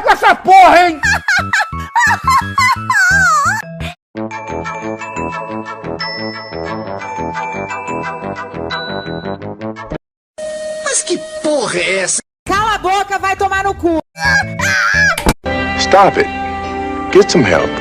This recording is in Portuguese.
com essa porra, hein? Mas que porra é essa? Cala a boca, vai tomar no cu. Stop it. Get some help.